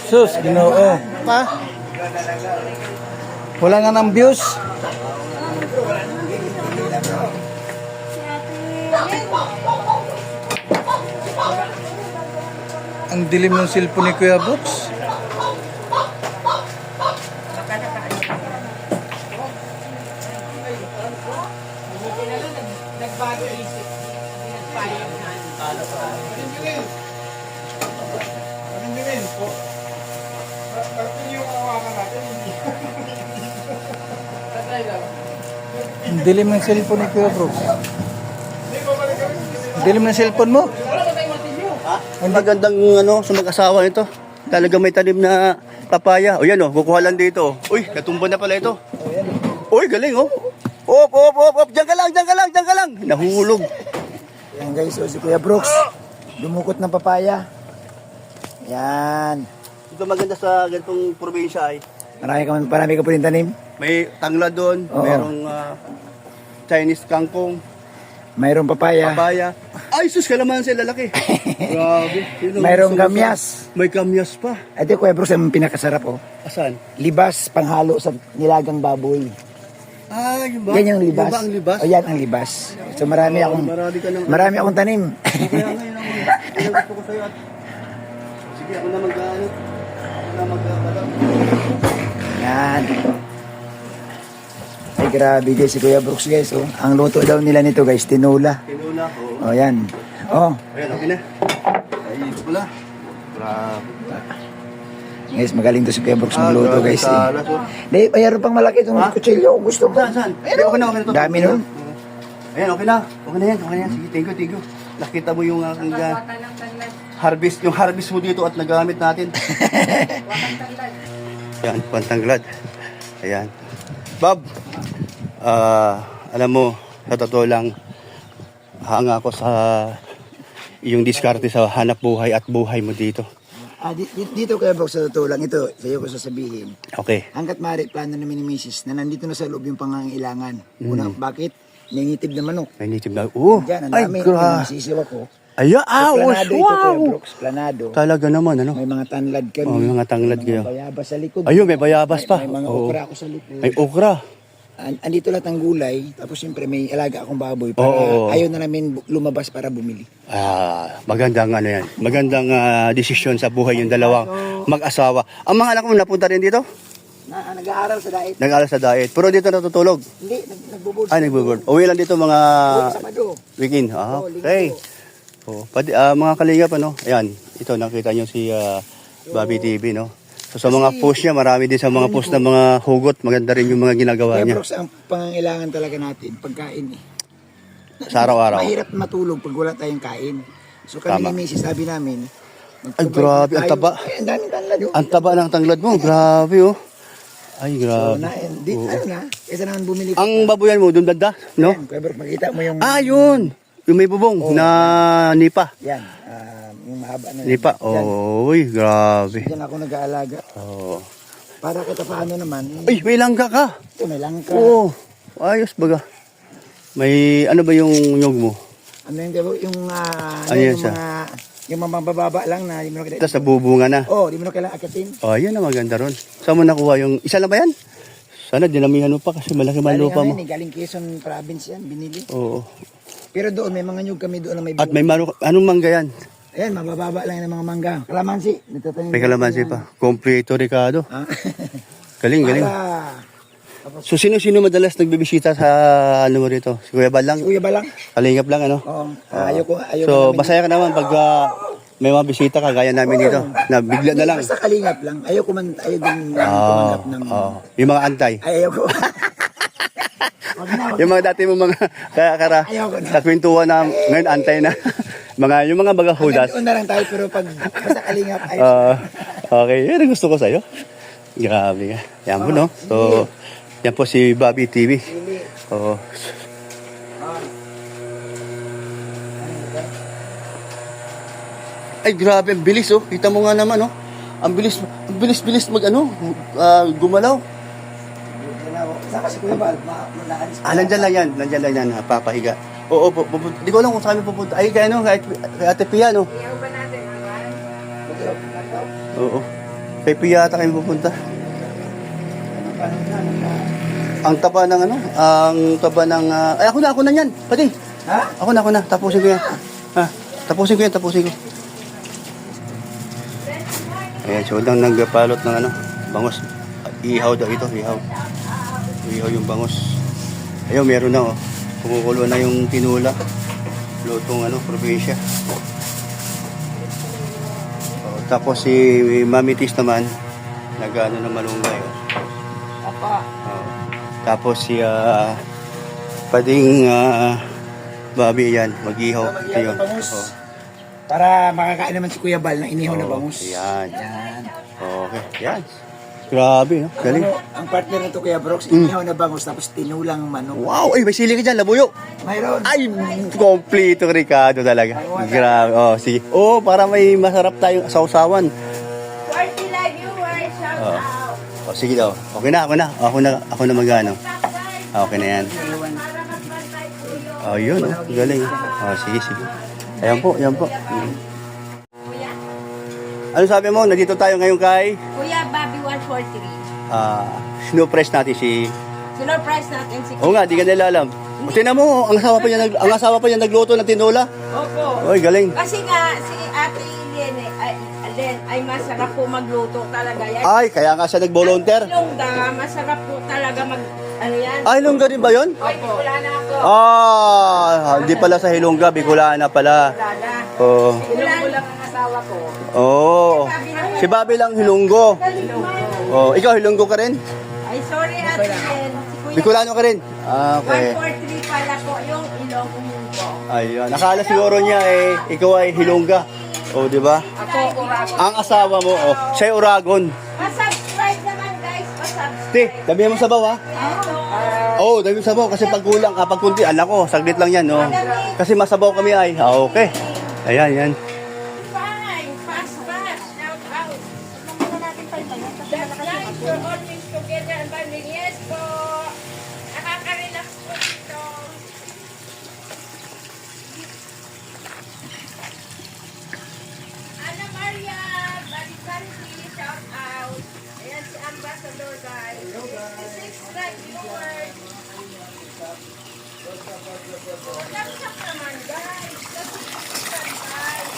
Sus, Ginoo. Pa? Wala nga ng views. Ang dilim ng cellphone ni Kuya Brooks. Ang dilim ng cellphone ni Kuya Brooks. Dilim ng cellphone mo? Ang magandang sa mag-asawa nito. Talaga may tanim na papaya. O yan kukuha lang dito. Uy, natumba na pala ito. Uy, galing Op. Diyan ka lang. Nahulog. Yan guys, si Kuya Brooks. Dumukot ng papaya. Yan. Ito maganda sa ganitong probinsya ay Marami ka po rin tanim. may tanglad doon, Oo. merong Chinese kangkong, Mayroong papaya. papaya. Ay, sus, kalamansi, lalaki. Grabe. Mayroong kamyas. May kamyas pa. Ito Kuya Brooks, ang pinakasarap Asan? Libas, panghalo sa nilagang baboy. Ah, yun ba? Yan yung libas. Yun ba ang libas? O yan ang libas. So marami Marami ka ng... akong tanim. Kaya ngayon ang gusto ko sa'yo at... Sige, ako na mag-ano. Ako na mag-alam. Yan. Ay grabe guys, si Kuya Brooks guys. Ang luto daw nila nito guys, tinola. Tinula. Oo. O yan. Ayan, okay na. Ay, ito pala. Grabe. Guys, magaling to si Kuya Brooks magluto guys. Salas, Dahil mayroon pang malaki itong kutsilyo kung gusto mo. Saan? Okay na to. Dami nun. Ayan, okay na. Okay na yan. Sige, thank you. Nakita mo yung aking harvest mo dito at nagamit natin. Ayan, pantanglad. Ayan. Bob, alam mo, sa totoo lang, hanga ako sa iyong diskarte sa hanap buhay at buhay mo dito. Dito Kuya Brooks, sa totoo lang ito, sa iyo ko sasabihin. Okay. Hanggat maaari, plano namin ni Mrs. na nandito na sa loob yung pangangailangan. Una, bakit? Nangitib na manok. May native na. Oh, Diyan, ang ay, dami. grabe. Masisiwa ko. Ayan, Planado ito, Kuya wow. Brooks. Planado. Talaga naman, ano? May mga tanlad kami. Oh, may mga tanglad kayo. May bayabas sa likod. Ayun, may bayabas pa. May mga Oo. okra ako sa likod. May okra. Andito lahat ng gulay. Tapos siyempre may alaga akong baboy. Para Oo. ayaw na namin lumabas para bumili. Magandang ano yan. Magandang desisyon sa buhay yung dalawang mag-asawa. Ang mga anak mo napunta rin dito? Nag-aaral sa diet. Nag-aral sa diet. Pero dito natutulog. Hindi, nagbo-board. Nagbo-board. Uwi lang dito mga Sabado. weekend. Okay. Mga kalingap, ayan. Ito, nakita nyo si Bobby TV, no? So, sa mga post niya, marami din sa mga post ng mga hugot. Maganda rin yung mga ginagawa Kaya niya. Brooks, ang pangangailangan talaga natin, pagkain Sa araw-araw. Mahirap matulog pag wala tayong kain. So kami Tama. ni Mrs. sabi namin, Ay, grabe, ang taba. Ay, ang daming tanlad. Ang taba ng tanglad mo. Grabe, Ay, So, grabe. kaysa naman bumili. Ang babuyan mo, doon banda, no? Ayan, Kuya Brooks, makita mo yung... Yun. Yung may bubong na nipa. Yan, yung mahaba na. Nipa. Yan. Uy, grabe. Diyan ako nag-aalaga. Para kita paano naman. Ay, may langka ka. Ito, may langka. Oo. Ayos baga. May, ano ba yung nyog mo? Ano yung Ano yan siya? yung mga bababa lang na, di mo na kailangan. Tapos nabubunga na. Di mo na kailangan akatin. Yan na maganda ron. Saan mo nakuha yung, isa lang ba yan? Sana dinamihan mo pa kasi malaki man lupa mo. Galing Quezon province yan, binili. Oo. Pero doon, may mga nyug kami doon na may At may anong mangga yan? Ayan, mabababa lang yung mga mangga. Kalamansi. May kalamansi pa. Kompleto Ricardo. Galing. So sino-sino madalas nagbibisita sa ano mo rito? Si Kuya Bal lang? Kuya ba lang? Kalingap lang, ano? Oo. Ayoko So masaya ka naman pag may mga bisita ka gaya namin dito. Na bigla na lang. Basta kalingap lang. Ayaw din tumanggap ng... Yung mga antay. Ayoko. Yung mga dati mo mga Ayoko na. kakwentuhan na ngayon antay na. Yung mga baga hudas. Doon na lang tayo pero pag basta kalingap ayos. Okay, yan ang gusto ko sa'yo. Grabe nga. Yan mo, no? So, yan po si Bobby TV. Oo. Ay, grabe, ang bilis, Kita mo nga naman, Ang bilis gumalaw. Saka si Kuya Bal, Nandyan lang yan, papahiga. Oo, di ko alam kung saan kami pupunta. Ay, kay Ate Pia, no? Iyaw ba natin? Oo. Kay Piyata kayo pupunta. Ang taba ng ano? Ang taba ng... ay, ako na yan. Pati. Ha? Ako na. Tapusin ko yan. Ha? Tapusin ko. Ayan, so lang nagpalot ng ano, bangos. Ihaw daw ito, ihaw. Ihaw yung bangos. Ayun, meron na oh. Kumukulo na yung tinula. Lutong ano, probinsya. Oh, tapos si Mami Tis naman, nag-ano na malunggay. Apa. Oh. Tapos si Pading Bobby yan, mag-ihaw. Ayun. Oh. Para makakain naman si Kuya Bal ng inihaw na Oh, bangus. yan. Yan. Okay, yan. Grabe, no? Galing. Ang partner nito Kuya Brooks, inihaw na bangus tapos tinulang manok. Wow! Ay, may sili ka dyan, labuyo. Mayroon. Ay, kompleto Ricardo talaga. Grabe. Oh, sige. Oh, para may masarap tayong sausawan. 40 live viewers, shout out. Oh, sige daw. Okay na, ako na magano. Okay na yan. Oh, yun. Oh, galing. Oh, sige. Ayan po. Kuya? Ano sabi mo? Nandito tayo ngayon kay Kuya Bobby 143. snow press natin si... Sinurprise natin si Oo nga, di ka nila alam. O, tingnan mo, ang asawa pa niya nagluto ng tinola. Opo. Oy, galing. Kasi nga, si Ate Len ay masarap po magluto talaga yan. Ay, kaya nga siya nag-volunteer. Yung masarap po talaga ano yan. Ay, Ilongga din ba yun? Opo. Wala na ako. Hindi pala sa Ilongga, Bicolana pala. Wala na. Oo. Ilonggo lang ang asawa ko. Oo. Si Bobby lang Hilonggo. Oh, ikaw Hilonggo ka rin? Ay, sorry Ate Len. Si Kuya Bicolano ka rin? Okay. 143 pala po yung Ilonggo ko. Ayun. Nakala siguro niya ikaw ay Hilongga. Oh, di ba? Ako, Uragon. Ang asawa mo, siya ay Uragon. Pa-subscribe naman guys. Pa-subscribe. Te, damihan mo sabaw ha? Oo, dami sabaw kasi pag kulang, kapag kunti, anak ko, saglit lang yan, no? Kasi masabaw kami ay, okay. Ayan, yan. Fine. Fast. Shout out. That's nice. You're always together and bonding. Yes po. Nakaka-relax po dito. Ana Maria, Balisanti, shout out. Ayan si Ambassador guys. 56 like viewers. Magkamsak naman guys. Kasi guys.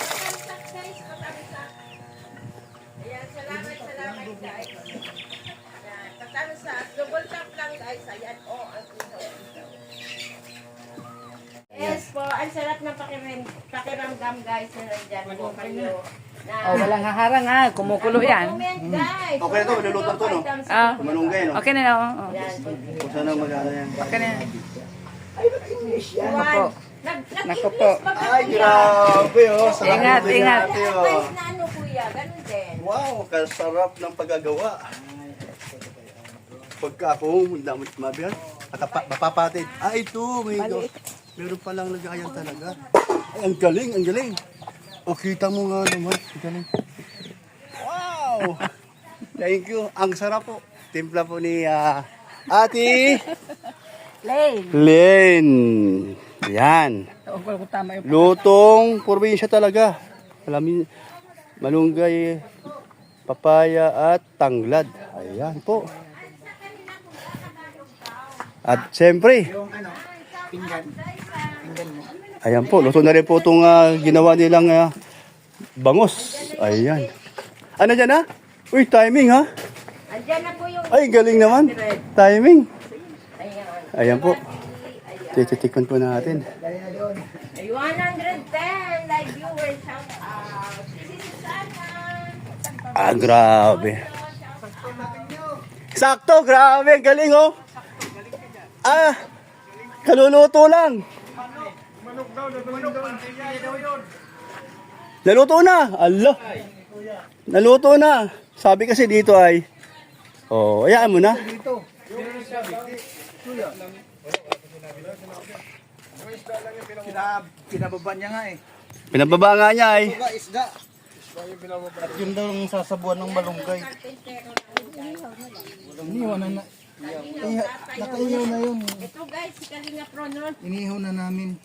Magkamsak guys. Magkamsak. Ayan, salamat guys. Ayan, patamsak. Double tap lang guys. Ayan, ang ihaw. Yes po, ang sarap ng pakiramdam guys. Nandiyan po kayo. Oh, walang haharang ha. Kumukulo yan. Comment guys. Okay na to, maluluto to, no? Ah. Manunggay, no? Okay na na. Oh. Ayan. Kung saan ang mag-ano yan. Okay na. Ay, mag-English yan. Naku po. Naku po. Ay, grabe, oh. Sarap Ingat, ng ingat. binati, oh. Guys na ano kuya, ganun din. Wow, kasarap ng paggagawa. Pagka ako, damot mabihan, mapapatid. Ito, may meron palang lagayan talaga. Ay, ang galing. O, kita mo nga naman, ang galing. Wow! Thank you. Ang sarap po. Timpla po ni Ate Len. Yan. Kung tama yung Lutong probinsya talaga. Alamin, malunggay, papaya at tanglad. Ayan po. At siyempre, Yung ano, pinggan. Pinggan mo. ayan po, luto na rin po itong ginawa nilang bangos. Ayan. Ano dyan ha? Uy, timing ha? Andiyan na po yung Ay, galing naman. Timing. ayan. Ayan po. Tititikman po natin. Dali na doon. Ay, 110 live viewers, shout out. Si Susana. Grabe. Sakto, grabe. Galing oh. Kaluluto lang. Naluto na. Allah. Naluto na. Sabi kasi dito ay, ayaan mo na. Pinababa niya nga eh. Pinababa nga niya ay. Isda. At yun daw ang sasabuan ng malunggay. Inihaw na. Nakaihaw na yun. Ito guys, si Kalinga Pro nun. Inihaw na namin.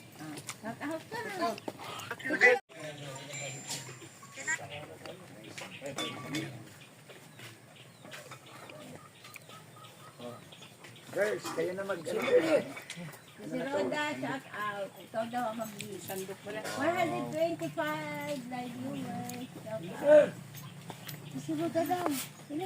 Girls, kayo na mag... Si Roda, shout out. Ikaw daw ang mag-lead. Sandok mo lang. 125 live viewers. Shout out. Si Roda daw. Sino?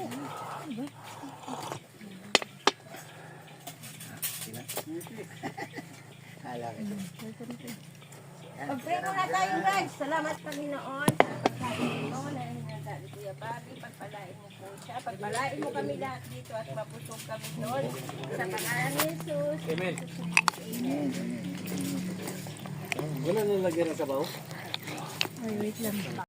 Pag-pray muna tayo guys. Salamat Panginoon sa pagkain mo na hinanda ni Kuya Bobby. Pagpalain mo po siya. Pagpalain mo kami lahat dito at mapusog kami doon. Sa pangalan ni Jesus. Amen. Wala nalagyan ng sabaw? Ay, wait lang.